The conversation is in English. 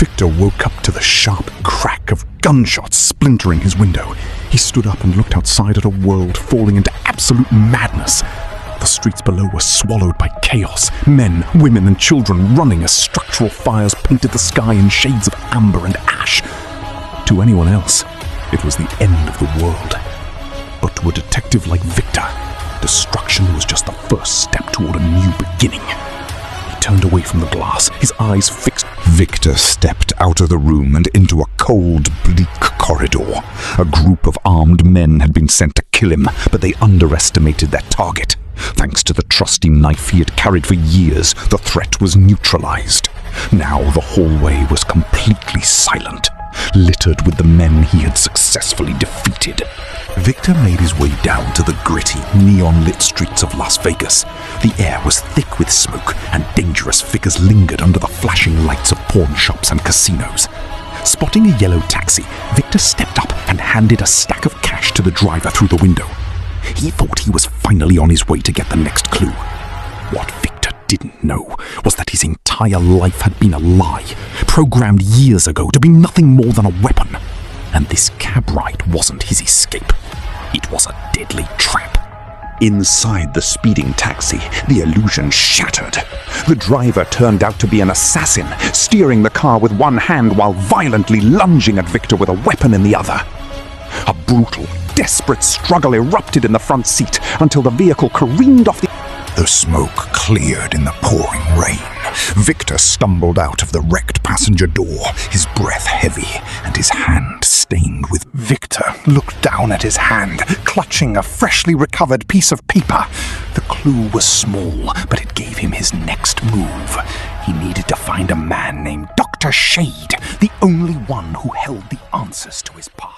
Victor woke up to the sharp crack of gunshots splintering his window. He stood up and looked outside at a world falling into absolute madness. The streets below were swallowed by chaos. Men, women, and children running as structural fires painted the sky in shades of amber and ash. To anyone else, it was the end of the world. But to a detective like Victor, destruction was just the first step toward a new beginning. He turned away from the glass, his eyes fixed. Victor stepped out of the room and into a cold, bleak corridor. A group of armed men had been sent to kill him, but they underestimated their target. Thanks to the trusty knife he had carried for years, the threat was neutralized. Now the hallway was completely silent, littered with the men he had successfully defeated. Victor made his way down to the gritty, neon-lit streets of Las Vegas. The air was thick with smoke, and dangerous figures lingered under the flashing lights of pawn shops and casinos. Spotting a yellow taxi, Victor stepped up and handed a stack of cash to the driver through the window. He thought he was finally on his way to get the next clue. What Victor didn't know was that his entire life had been a lie, programmed years ago to be nothing more than a weapon. And this cab ride wasn't his escape. It was a deadly trap. Inside the speeding taxi, the illusion shattered. The driver turned out to be an assassin, steering the car with one hand while violently lunging at Victor with a weapon in the other. A brutal, desperate struggle erupted in the front seat until the vehicle careened off The smoke cleared in the pouring rain. Victor stumbled out of the wrecked passenger door, his breath heavy and his hand stained with... Victor looked down at his hand, clutching a freshly recovered piece of paper. The clue was small, but it gave him his next move. He needed to find a man named Dr. Shade, the only one who held the answers to his past.